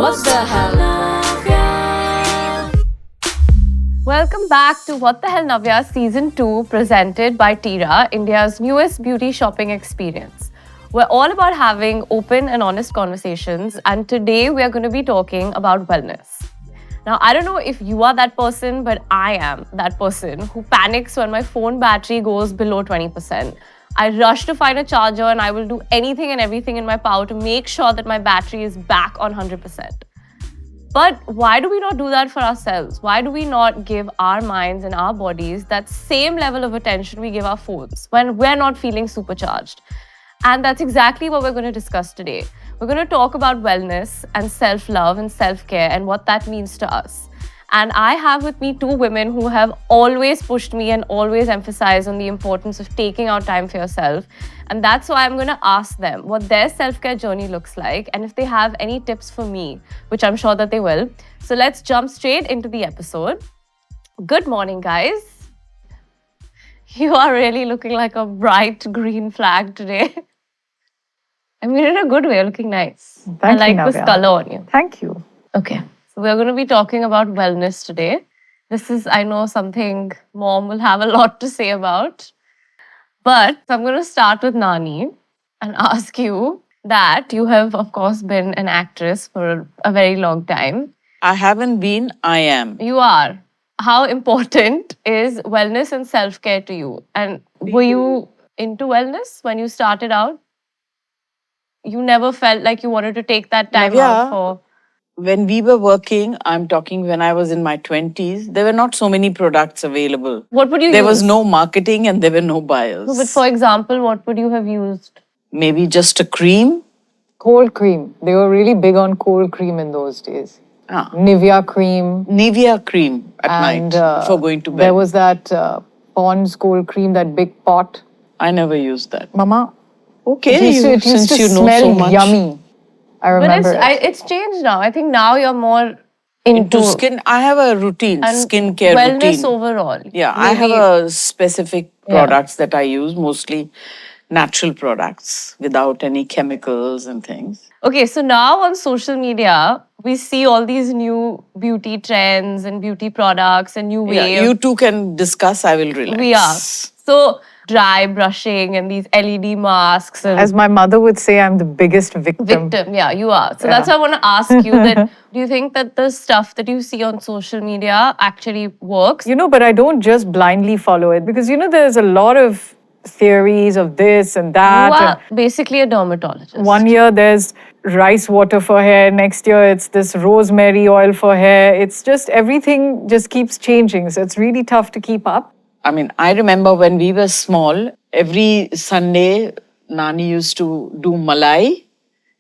What the hell? Welcome back to What the Hell Navya Season 2, presented by Tira, India's newest beauty shopping experience. We're all about having open and honest conversations, and today we are going to be talking about wellness. Now, I don't know if you are that person, but I am that person who panics when my phone battery goes below 20%. I rush to find a charger and I will do anything and everything in my power to make sure that my battery is back on 100%. But why do we not do that for ourselves? Why do we not give our minds and our bodies that same level of attention we give our phones when we're not feeling supercharged? And that's exactly what we're going to discuss today. We're going to talk about wellness and self-love and self-care and what that means to us. And I have with me two women who have always pushed me and always emphasized on the importance of taking out time for yourself. And that's why I'm going to ask them what their self-care journey looks like and if they have any tips for me, which I'm sure that they will. So let's jump straight into the episode. Good morning, guys. You are really looking like a bright green flag today. I mean, in a good way, looking nice. Thank I you, like this Navya. color on you. Thank you. Okay. So we're going to be talking about wellness today. This is, I know, something Mom will have a lot to say about. But I'm going to start with Nani and ask you that you have, of course, been an actress for a very long time. I haven't been, I am. You are. How important is wellness and self-care to you? And were you into wellness when you started out? You never felt like you wanted to take that time out for... When we were working, I'm talking when I was in my 20s, there were not so many products available. What would you There use? was no marketing and there were no buyers. No, but for example, what would you have used? Maybe just a cream. Cold cream. They were really big on cold cream in those days. Nivea cream. Nivea cream at night before going to bed. There was that Pond's cold cream, that big pot. I never used that. Mama, Okay, it used to since you know smell so much. yummy. I remember But it's changed now. I think now you're more Into skin, I have a routine, skincare wellness routine. overall. Yeah, I have a specific products that I use, mostly natural products without any chemicals and things. Okay, so now on social media, we see all these new beauty trends and beauty products and new ways. Yeah, you two can discuss, I will relax. We are. So dry brushing and these LED masks. And As my mother would say, I'm the biggest victim. yeah, you are. So that's why I want to ask you that, do you think that the stuff that you see on social media actually works? But I don't just blindly follow it because, there's a lot of theories of this and that. You are basically a dermatologist. One year there's rice water for hair. Next year it's this rosemary oil for hair. It's just everything just keeps changing. So it's really tough to keep up. I mean, I remember when we were small, every Sunday, Nani used to do malai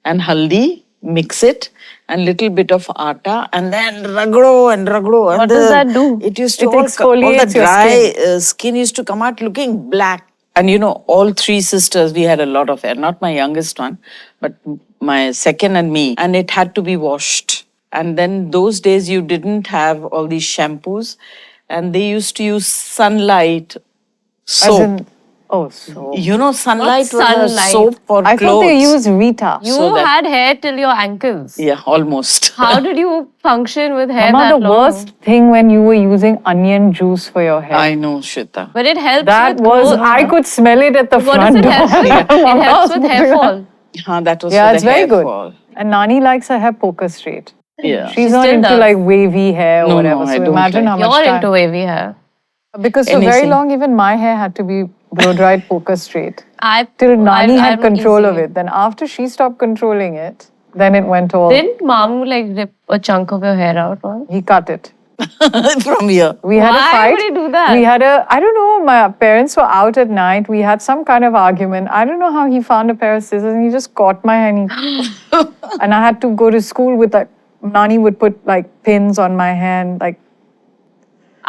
and haldi, mix it, and little bit of atta, and then ragdo and ragdo. And What does that do? It used to It all exfoliates the your dry skin used to come out looking black. And all three sisters, we had a lot of hair. Not my youngest one, but my second and me. And it had to be washed. And then those days you didn't have all these shampoos. And they used to use sunlight soap. Soap. Sunlight was a sunlight? soap for I clothes. thought they used Rita. You had hair till your ankles. Yeah, almost. How did you function with hair Mama, that the long? worst thing when you were using onion juice for your hair. I know, Shweta. But it helps That with was, growth. I could smell it at the What front does it door. help with? It helps with hair fall. That was Yeah, for it's the very hair good. fall. And Nani likes her hair poker straight. Yeah. She's not still into does. like wavy hair or No, whatever. I So don't imagine like- how much You're time. into wavy hair. Because for very Anything. long, even my hair had to be blow-dried poker straight. Till I'm Nani had control of easy. it. Then after she stopped controlling it, then it went all... Didn't Mamu rip a chunk of your hair out once? He cut it. From here. We had a Why fight. would he do that? We had I don't know, my parents were out at night. We had some kind of argument. I don't know how he found a pair of scissors and he just caught my hair and and I had to go to school with Nani would put pins on my hand.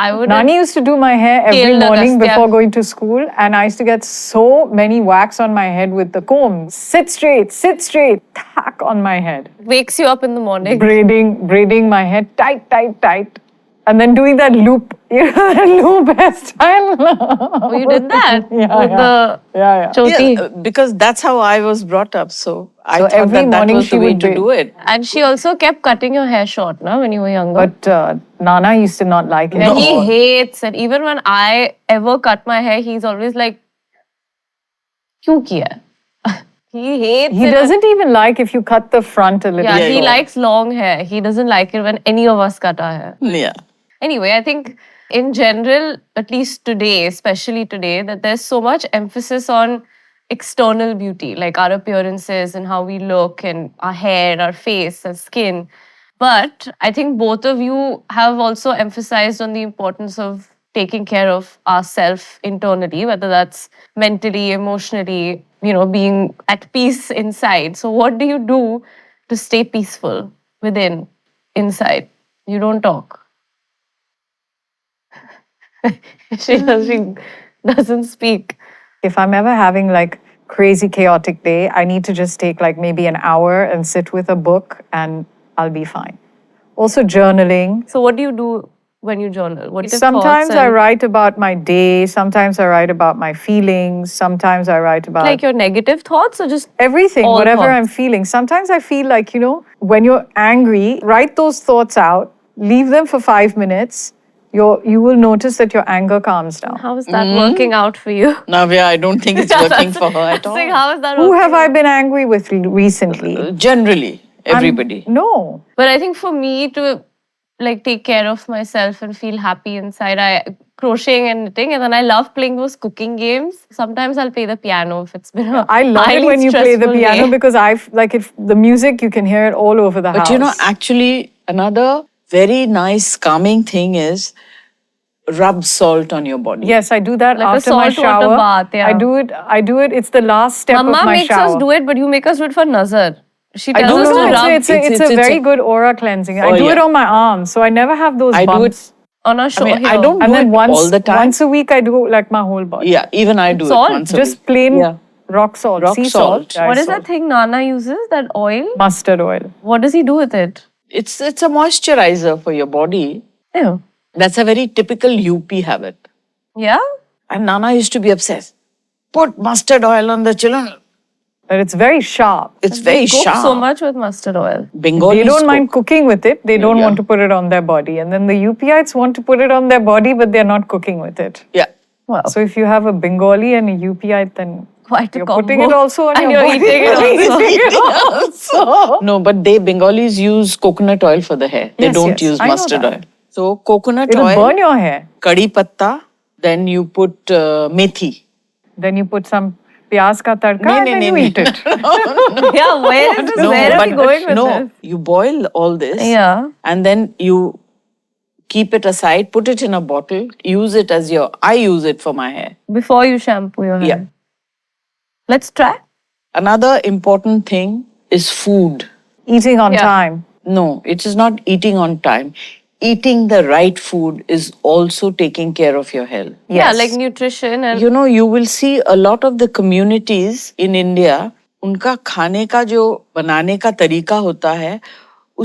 I would Nani used to do my hair every Killed morning Agastya. before going to school and I used to get so many whacks on my head with the comb. Sit straight, thack on my head. wakes you up in the morning. Braiding my hair tight. And then doing that loop, that loop hairstyle. Oh, you did that Yeah, with yeah. the Yeah. choti. Yeah, because that's how I was brought up. So I So thought every that morning was she the way would to do it. And she also kept cutting your hair short, no, when you were younger. But Nana used to not like it. Yeah, at he all. hates, and even when I ever cut my hair, he's always like, "Kyun kiya?" He hates He it. doesn't even like if you cut the front a little. Yeah, he short. likes long hair. He doesn't like it when any of us cut our hair. Yeah. Anyway, I think in general, at least today, especially today, that there's so much emphasis on external beauty, like our appearances and how we look and our hair, our face, our skin. But I think both of you have also emphasized on the importance of taking care of ourselves internally, whether that's mentally, emotionally, being at peace inside. So what do you do to stay peaceful within, inside? You don't talk. She doesn't speak. If I'm ever having like crazy chaotic day, I need to just take like maybe an hour and sit with a book and I'll be fine. Also journaling. So what do you do when you journal? What are Sometimes thoughts I and write about my day, sometimes I write about my feelings, sometimes I write about like your negative thoughts or just everything, all whatever thoughts? I'm feeling. Sometimes I feel like, when you're angry, write those thoughts out, leave them for 5 minutes. You will notice that your anger calms down. How is that working out for you? Navya, I don't think it's working for her at I was like, all. how is that Who working have I out? been angry with recently? Generally, everybody. No. But I think for me to like take care of myself and feel happy inside, I crocheting and knitting, and then I love playing those cooking games. Sometimes I'll play the piano if it's been a I love it highly when you play the stressful piano day. because if the music, you can hear it all over the house. But actually, another very nice calming thing is rub salt on your body. Yes, I do that Like a after my salt water shower. bath, yeah. I do it. It's the last step Mama of my makes shower. us do it, but you make us do it for nazar. She I tells don't us know. to rub It's a very good aura cleansing. I Oh, do it yeah. on my arms, so I never have those I do it. bumps. on our I show mean, here. I don't And do then it once all the time. once a week, I do like my whole body. Yeah, even I do Salt? it once a Just week. plain Yeah. rock salt, Rock sea salt. salt. Yeah, What is salt. that thing Nana uses? That oil? Mustard oil. What does he do with it? It's a moisturizer for your body. Ew. That's a very typical UP habit. Yeah? And Nana used to be obsessed. Put mustard oil on the children. But it's very sharp. It's very Cook sharp. so much with mustard oil. Bengalis They don't mind cook. cooking with it. They don't Yeah. want to put it on their body. And then the UPites want to put it on their body, but they're not cooking with it. Yeah. Wow. So if you have a Bengali and a UPite, then Quite a you're combo. putting it also on and your you're body. eating it also. No, but Bengalis use coconut oil for the hair. They Yes, don't yes, use I know mustard that. oil. So coconut It'll oil, burn your hair. kadi patta, then you put methi. Then you put some pyaz ka tadka Nee, and nee, then nee, you nee. eat it. Yeah, where is this? Where are we going with no, this? you boil all this. Yeah. And then you keep it aside, put it in a bottle, use it as I use it for my hair. Before you shampoo your hair. Yeah. Let's try. Another important thing is food. Eating on Yeah. time. No, it is not eating on time. Eating the right food is also taking care of your health. Yeah, Yes. like nutrition and You will see a lot of the communities in India, उनका खाने का जो बनाने का तरीका होता है,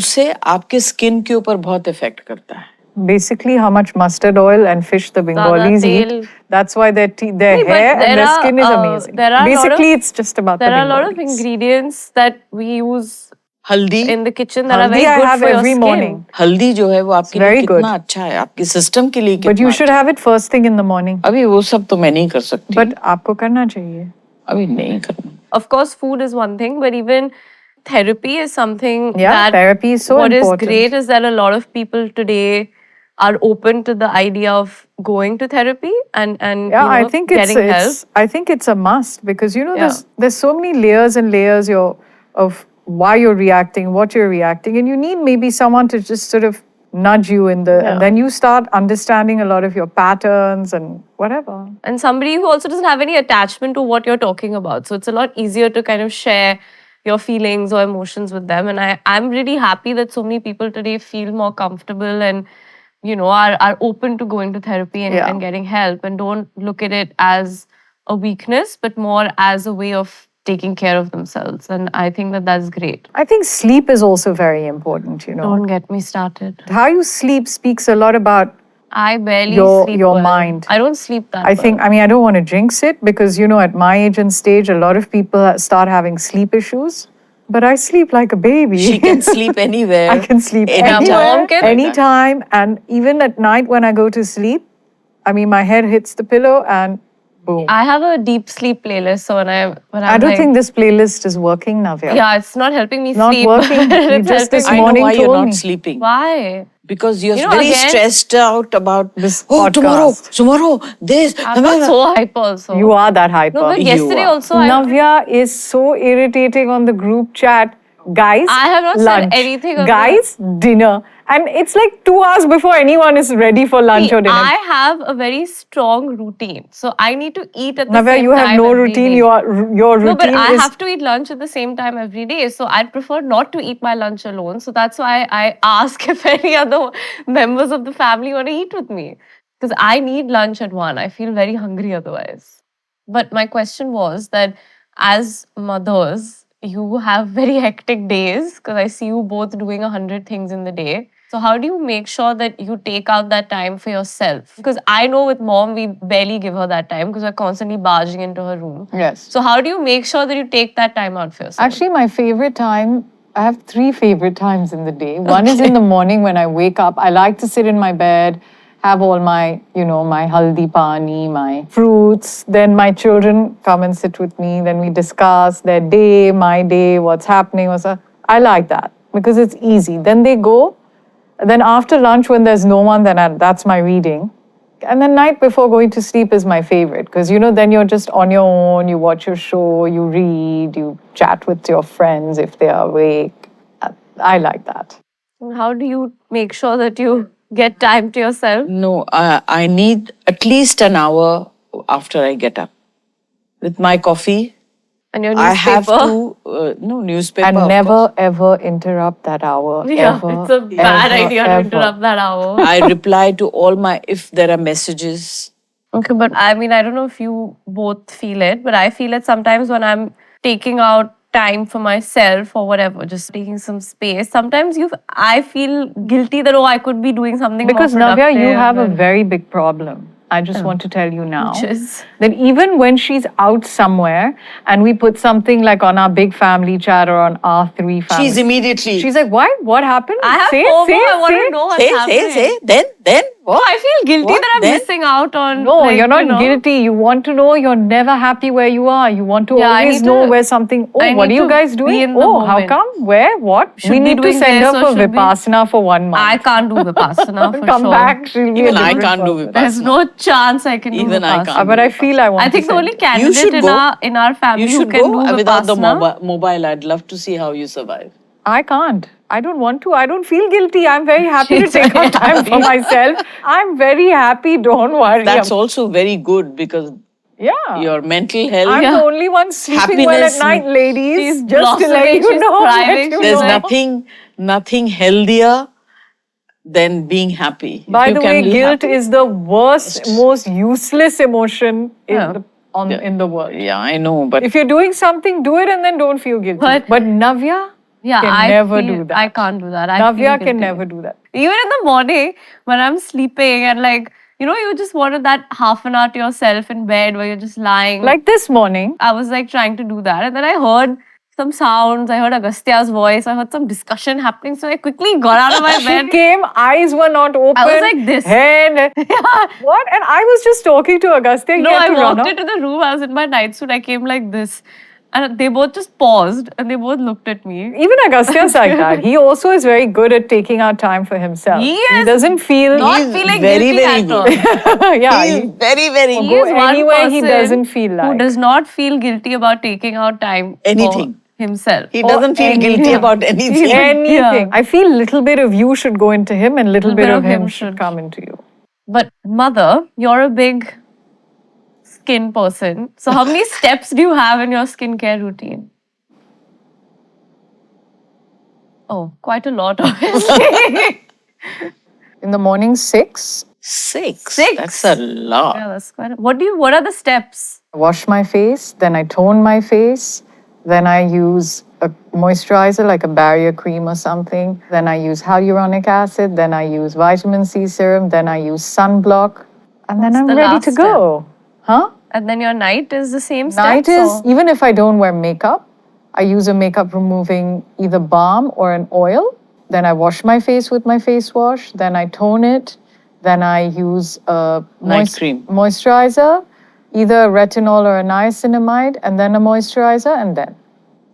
उससे आपके स्किन के ऊपर बहुत इफेक्ट करता है. Basically, how much mustard oil and fish the Bengalis tel. eat. That's why their Nee, but hair there and their are, skin is amazing. there are a lot Basically, of- it's just about there the are a lot of Bengalis. ingredients that we use हल्दी in the kitchen that are Haldi very I good have for your every skin. morning. हल्दी जो है वो आपके लिए very कितना good. अच्छा है, आपके सिस्टम के लिए But कितना you should अच्छा have it first thing in the morning. है. अभी वो सब तो मैं नहीं कर सकती. But आपको करना चाहिए. अभी नहीं करना. Of course, food is one thing, but even therapy is something Yeah, that therapy is so what important. is great is that a lot of people today are open to the idea of going to therapy and Yeah, I think getting help. I think it's a must because Yeah. there's so many layers and layers of why you're reacting, what you're reacting, and you need maybe someone to just sort of nudge you in the, Yeah. and then you start understanding a lot of your patterns and whatever. And somebody who also doesn't have any attachment to what you're talking about. So it's a lot easier to kind of share your feelings or emotions with them. And I'm really happy that so many people today feel more comfortable and, are open to going to therapy and, Yeah. and getting help and don't look at it as a weakness, but more as a way of taking care of themselves. And I think that that's great. I think sleep is also very important, you know. Don't get me started. How you sleep speaks a lot about I barely Your- sleep your well. mind. I don't sleep that I think, well. I mean, I don't want to jinx it because, you know, at my age and stage, a lot of people start having sleep issues. But I sleep like a baby. She can sleep anywhere. I can sleep anytime. anywhere, Mom can- anytime. And even at night when I go to sleep, I mean, my head hits the pillow and boom. I have a deep sleep playlist. So when I'm I don't like, think this playlist is working, Navya. yeah, it's not helping me Not sleep. working. You It's just this helping I me- know morning why you're told not me. sleeping. Why? Because you're You know, very again- stressed out about This oh podcast. tomorrow this. I'm not so hyper also. You are that hyper. No, but You yesterday are. also I Navya is so irritating on the group chat. Guys, I have not said lunch. anything of Guys, dinner. And it's like 2 hours before anyone is ready for lunch See, or dinner. I have a very strong routine. So I need to eat at the Navya, same you have time no every routine. day. Your routine No, but I is have to eat lunch at the same time every day. So I'd prefer not to eat my lunch alone. So that's why I ask if any other members of the family want to eat with me. Because I need lunch at 1. I feel very hungry otherwise. But my question was that as mothers, you have very hectic days because I see you both doing 100 things in the day. So how do you make sure that you take out that time for yourself? Because I know with mom, we barely give her that time because we're constantly barging into her room. Yes. So how do you make sure that you take that time out for yourself? Actually, my favorite time, I have 3 favorite times in the day. One is in the morning when I wake up. I like to sit in my bed, have all my, you know, my haldi pani, my fruits. Then my children come and sit with me. Then we discuss their day, my day, what's happening. I like that because it's easy. Then they go. Then after lunch, when there's no one, then that's my reading. And then night before going to sleep is my favorite because, you know, then you're just on your own, you watch your show, you read, you chat with your friends if they are awake. I like that. How do you make sure that you get time to yourself? No, I need at least an hour after I get up. With my coffee, And your I have newspaper? to, no, newspaper. And of never course. ever interrupt that hour. Yeah, ever, it's a bad ever, idea to ever. interrupt that hour. I reply to all my, if there are messages. Okay, but I mean, I don't know if you both feel it, but I feel it sometimes when I'm taking out time for myself or whatever, just taking some space. Sometimes I feel guilty that, oh, I could be doing something Because more Navya, you productive have a and- very big problem. I just want to tell you now Which is? that even when she's out somewhere and we put something like on our big family chat or on our 3 family, She's immediately. she's like, "What? What happened? I have say, FOMO. say, I want say." to know what's happening. say. Then what? No, I feel guilty What? that I'm Then? missing out on. No, like, you're not you know. guilty. You want to know. You're never happy where you are. You want to Yeah, I always need know to- where something. Oh, I what are need you to guys be doing? in the Oh, how moment. come? Where? What? Should we be need to doing send this her or for should be- Vipassana for 1 month. I can't do Vipassana for Come sure. back. She'll be Even a I different can't do person. Vipassana. There's no chance I can do Even I Vipassana. can't. But I feel I want I think to the send only you. candidate should go. in our family You who should can go do without the Vipassana. mobile. I'd love to see how you survive. I can't. I don't want to. I don't feel guilty. I'm very happy to She's take very out time for happy. myself. I'm very happy. Don't worry. That's also very good because Yeah. your mental health. I'm the only one sleeping well at Happiness. night, ladies. She's just to let blossoming, you she's know. thriving, let you she's There's know. nothing healthier than being happy. If By you the can way, be guilt happy- is the worst, most useless emotion Yeah. in the world. Yeah, I know, but If you're doing something, do it and then don't feel guilty. But- Navya Yeah, can I never feel- do that. I can't do that. I Navya feel can guilty. never do that. Even in the morning when I'm sleeping and like, you know, you just wanted that half an hour to yourself in bed where you're just lying. Like this morning, I was like trying to do that. And then I heard some sounds. I heard Agastya's voice. I heard some discussion happening. So I quickly got out of my she bed. came, eyes were not open. I was like this. Head. What? And I was just talking to Agastya. He No, had I to run walked out. into the room. I was in my night suit. I came like this. And they both just paused and they both looked at me. Even Agastya's like that. He also is very good at taking out time for himself. He is doesn't feel Not He's feeling very, guilty very at good. all. yeah. he's he- very, very He good. Go is one anywhere he person doesn't feel who like. does not feel guilty about taking out time Anything. for himself. He doesn't feel guilty anything. about anything. Anything. Yeah. I feel little bit of you should go into him and little bit of him should come into you. But mother, you're a big skin person. So how many steps do you have in your skincare routine? Oh, quite a lot, obviously. In the morning, 6. Six. Six? That's a lot. Yeah, that's quite. What are the steps? Wash my face, then I tone my face, Then I use a moisturizer like a barrier cream or something. Then I use hyaluronic acid. Then I use vitamin C serum. Then I use sunblock. And then What's I'm the ready last to go. Huh? And then your night is the same Night steps, is, or- even if I don't wear makeup, I use a makeup removing either balm or an oil. Then I wash my face with my face wash. Then I tone it. Then I use a Night cream. moisturizer, either a retinol or a niacinamide, and then a moisturizer, and then.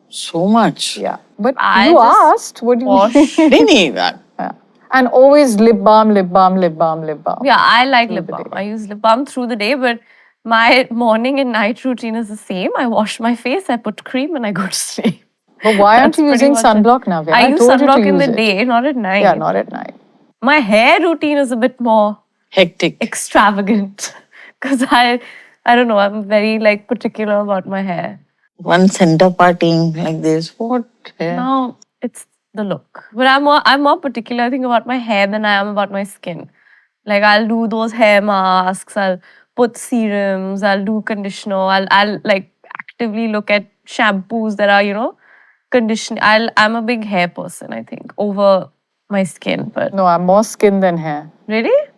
So much. Yeah. But I you just asked, what do you wash. They need that. Yeah. And always lip balm, lip balm, lip balm, lip balm. Yeah, I like lip the balm. day. I use lip balm through the day, but my morning and night routine is the same. I wash my face, I put cream, and I go to sleep. But why aren't That's you pretty using much it. sunblock, Navya? I use told you to sunblock in use the it. day, not at night. Yeah, not at night. My hair routine is a bit more Hectic. extravagant because I don't know, I'm very like particular about my hair. One center parting like this. What? Yeah. Now it's the look. But I'm more particular, I think, about my hair than I am about my skin. Like I'll do those hair masks, I'll put serums, I'll do conditioner, I'll like actively look at shampoos that are, conditioning. I'm a big hair person, I think, over my skin. But No, I'm more skin than hair. really?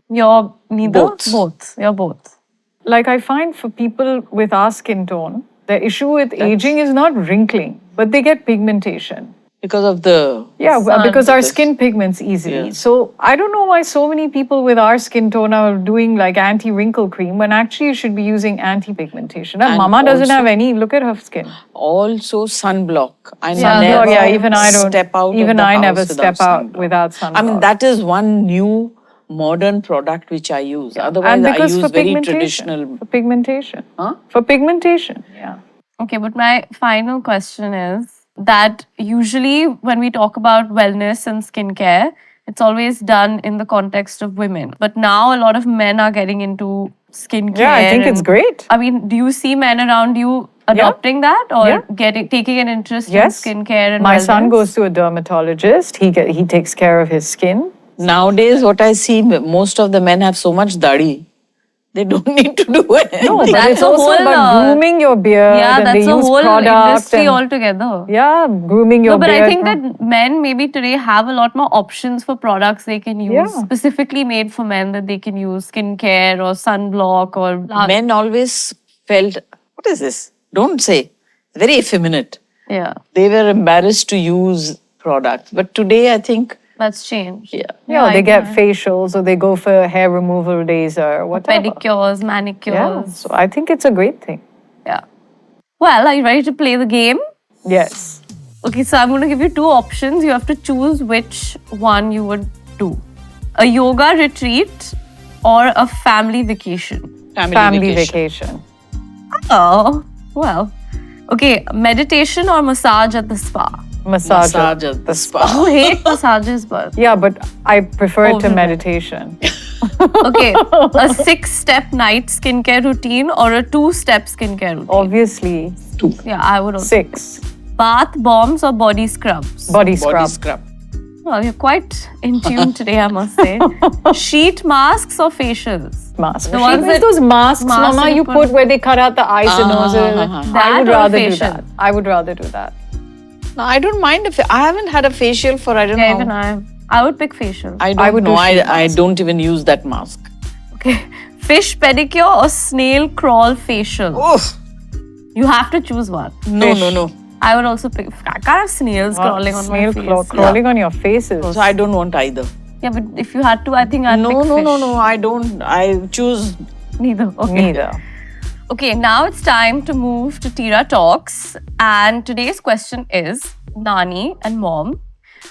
You're neither? Both. Both. You're both. Like I find for people with our skin tone, the issue with aging is not wrinkling, but they get pigmentation. Because of the. Yeah, Sun. because our skin pigments easily. Yeah. So I don't know why so many people with our skin tone are doing like anti-wrinkle cream when actually you should be using anti-pigmentation. And And Mama doesn't also- have any. Look at her skin. Also sunblock. I Sunblock, never yeah, even I don't. step out. Even of the I never house without step out sunblock. without sunblock. I mean, that is one new modern product which I use. Otherwise, and I because use for very pigmentation. traditional. For pigmentation. Huh? For pigmentation. Yeah. Okay, but my final question is that usually when we talk about wellness and skincare, it's always done in the context of women. But now a lot of men are getting into skincare. Yeah, I think it's and- great. I mean, do you see men around you adopting that or Yeah. taking an interest Yes. in skincare and My wellness? son goes to a dermatologist. He takes care of his skin. Nowadays, what I see, most of the men have so much dadi. They don't need to do anything. No, but That's it's a also whole, about grooming your beard. Yeah, and that's they a use whole product industry and, altogether. Yeah, grooming your No, but beard. I think that men maybe today have a lot more options for products they can use, Yeah. specifically made for men that they can use skincare or sunblock or Men always felt, what is this? Don't say. Very effeminate. Yeah, They were embarrassed to use products. But today, I think, that's changed. yeah. Yeah, I they get agree. facials or they go for hair removal laser, whatever. Pedicures, manicures. Yeah, so I think it's a great thing. Yeah. Well, are you ready to play the game? Yes. Okay, so I'm going to give you two options. You have to choose which one you would do. A yoga retreat or a family vacation. Family vacation. Oh, well. Okay, meditation or massage at the spa? Massage. Massage at the spa. You hate massages, but Yeah, but I prefer it to Overrated. meditation. okay. A 6-step night skincare routine or a 2-step skincare routine? Obviously, Yeah, I would also. 6. Bath bombs or body scrubs? Body Body scrub. scrub. Well, you're quite in tune today, I must say. Sheet masks or facials? Mask. The She ones means that- those masks, masks Mama, that you you put put- where they cut out the eyes and noses. I That would or a rather do facial? that. I would rather do that. No, I don't mind if I haven't had a facial for I don't Yeah, know. even I would pick facial. I I don't would know. do sheet I mask. don't even use that mask. Okay. Fish pedicure or snail crawl facial? Oh You have to choose one. no, Fish. no. I would also pick. I can't have snails crawling on Snail my face. crawling on your faces. So I don't want either. Yeah, but if you had to, I think I'd No, pick no, fish. no, no. I don't. I choose. Neither. Okay. Neither. Okay, now it's time to move to Tira Talks. And today's question is Nani and Mom.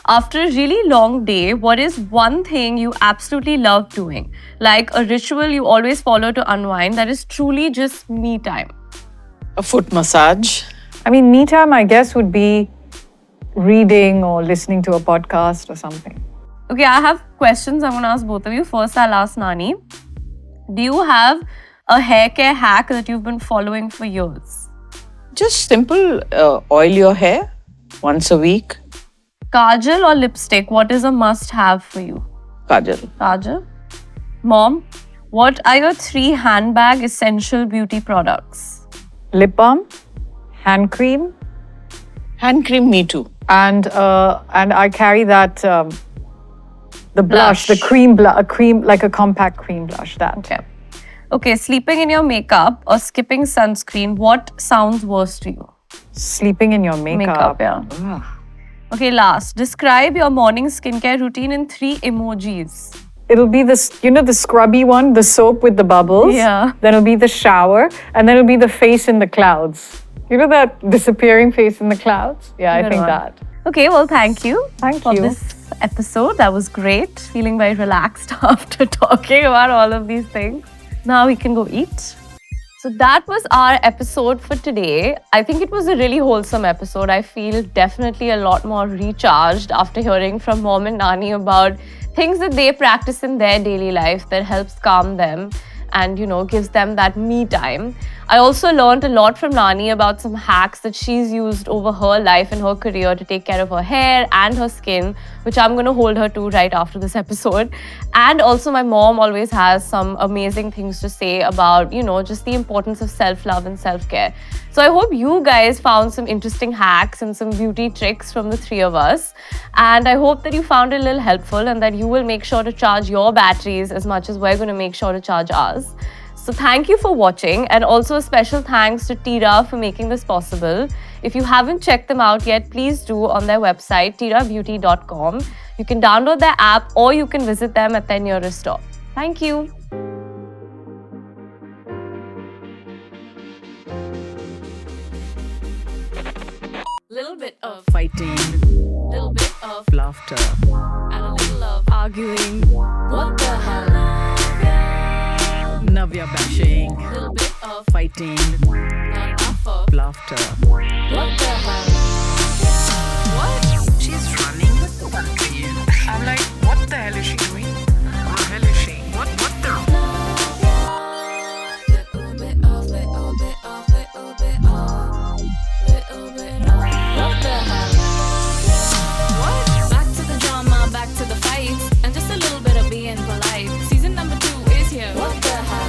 After a really long day, what is one thing you absolutely love doing? Like a ritual you always follow to unwind that is truly just me time. A foot massage. I mean, me time, I guess, would be reading or listening to a podcast or something. Okay, I have questions I'm going to ask both of you. First, I'll ask Nani. Do you have a hair care hack that you've been following for years? Just simple. Oil your hair once a week. Kajal or lipstick? What is a must have for you? Kajal. Kajal. Mom, what are your 3 handbag essential beauty products? Lip balm, hand cream. Hand cream, me too. And I carry that the blush, the cream, like a compact cream blush. That. Okay. Okay, sleeping in your makeup or skipping sunscreen, what sounds worse to you? Sleeping in your makeup. Yeah. Okay, last. Describe your morning skincare routine in 3 emojis. It'll be this, the scrubby one, the soap with the bubbles. Yeah. Then it'll be the shower, and then it'll be the face in the clouds. You know that disappearing face in the clouds? Yeah, I think that. Okay, well, thank you. Thank for you. this episode. That was great. Feeling very relaxed after talking about all of these things. Now we can go eat. So that was our episode for today. I think it was a really wholesome episode. I feel definitely a lot more recharged after hearing from Mom and Nani about things that they practice in their daily life that helps calm them and, gives them that me time. I also learned a lot from Nani about some hacks that she's used over her life and her career to take care of her hair and her skin, which I'm going to hold her to right after this episode. And also my mom always has some amazing things to say about, just the importance of self-love and self-care. So I hope you guys found some interesting hacks and some beauty tricks from the 3 of us. And I hope that you found it a little helpful and that you will make sure to charge your batteries as much as we're going to make sure to charge ours. So thank you for watching, and also a special thanks to Tira for making this possible. If you haven't checked them out yet, please do on their website, tirabeauty.com. You can download their app or you can visit them at their nearest store. Thank you. Little bit of Fighting, little bit of laughter, and a little of arguing. What the hell? Navya bashing, Little bit of fighting, not enough of laughter. what the hell? What? She's running the country. I'm like, what the hell is she doing? Who the hell is she? What the? Little bit of, little bit of, little bit of, little bit of what the hell? What? Back to the drama, back to the fights, and just a little bit of being polite. Season number 2 is here. What the hell?